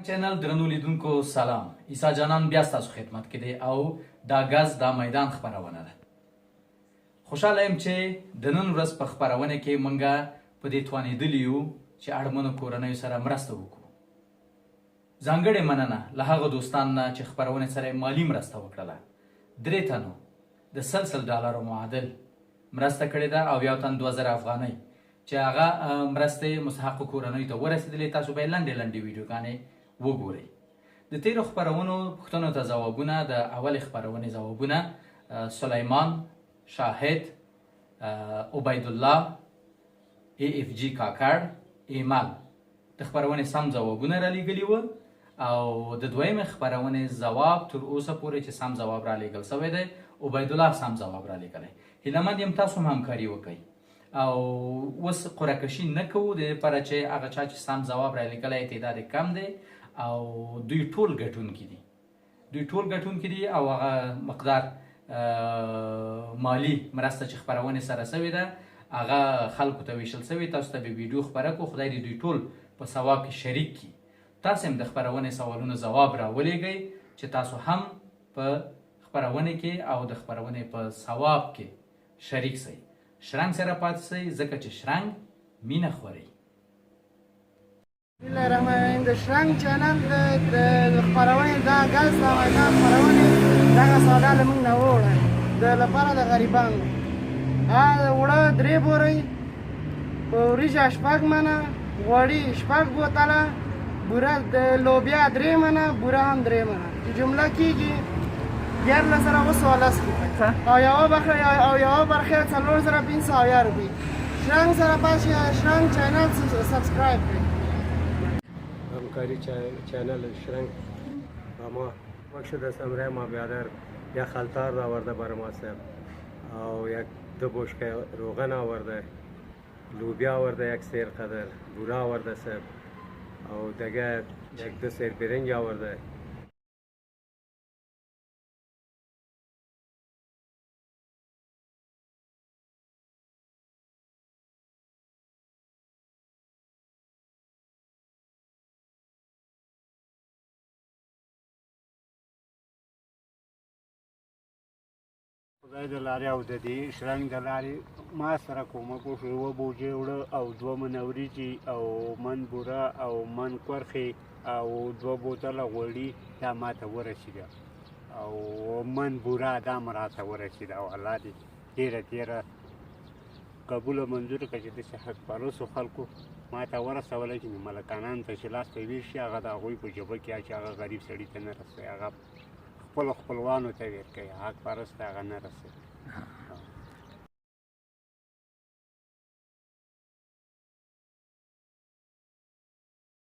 چینل درنو لیدونکو سلام. عیسی جانان بیا ستاسو خدمت کې دی او دا غاز دا میدان خبرونه ده. خوشاله یم چې د نن ورځ په خبرونه کې مونږه په دې توانېدلی یو چې اړمنو کورنیو سره مرسته وکړو. ځانګړې مننه له هغه دوستانو نه چې خبرونه سره مالی مرسته وکړله. 3 تنو د $100 معادل مرسته کړې ده او یو تن 2000 افغانۍ چې هغه مرستې مستحقو کورنیو ته ورسېدلې. تاسو به یې لنډې ویډیوګانې وګورئ. د تیرو خبرونو پوښتنو ته ځوابونه، د اولې خبرونې ځوابونه سلیمان، شاهد، عبید الله، AFG کاکړ، ایمل د خبرونې سم ځوابونه را لیږلي وو او د دویمې خبرونې ځواب تر اوسه پورې چې سم ځواب را لیږل سوی دی عبید الله سم ځواب را لیږلی. هیلهمند یم تاسو هم همکاري وکئ او اوس قرعه کشي نه کوو، د دې لپاره چې هغه چا چې سم ځواب را لیږلی تعداد کم دی او دوی ټول ګټونکي دي او هغه مقدار مالی مرسته چې خبرونې سره سوې ده هغه خلکو ته ویشل سوې. تاسو ته به ویډیو خپره کړو، خدای دې دوی ټول په ثواب کې شریک کړي. تاسو هم د خبرونې سوالونو ځواب راولېږئ چې تاسو هم په خبرونه کې او د خبرونې په ثواب کې شریک سئ. شرنګ سره پاتې سئ ځکه چې شرنګ مینه خوري. بسم الله الرحمن الرحیم. د شرنګ چینل د خپرونې دا غاز دا میدان خپرونې دغه سودا له موږ نه ووړه د لپاره د غریبانو. اوړه 3 بورۍ، وریجه 6 منه، غوړي 6 بوتله، بوره د لوبیا 3 منه، بوره هم 3 منه چې جمله کېږي 1114 او یوه برخه 4500 روپۍ. شرنګ سره پاتې شرنګ چینل سبسکرایب کړئ. همکاری چینل شرنگ ما مقصد سمره ما بیادر یک خلطار آورده بر ما صاحب او یک 2 بشکه روغن آورده، لوبیا آورده 1 سیر قدر، بوره آورده صاحب او دیگه 1-2 سیر برنج آورده. خدای د لارې او د دې شرنګ د لارې ما سره کومک وشو. 1 بوجۍ اوړه او 2 من وریجې او من بوره او من کورخې او 2 بوتله غوړي دا ما ته ورسېده او من بوره دا م راته ورسېده او الله دې ډېره قبوله منظوره کړه چې داسې حقپالوسو خلکو ما ته ورسولی چې ملکانانو ته چې لاس ته ویښ شي هغه د هغوی په جبه کې چې هغه غریب سړي ته نه رسوي، هغه خپلو خپلوانو ته ورکوي، حق پرست هغه نه رسوي.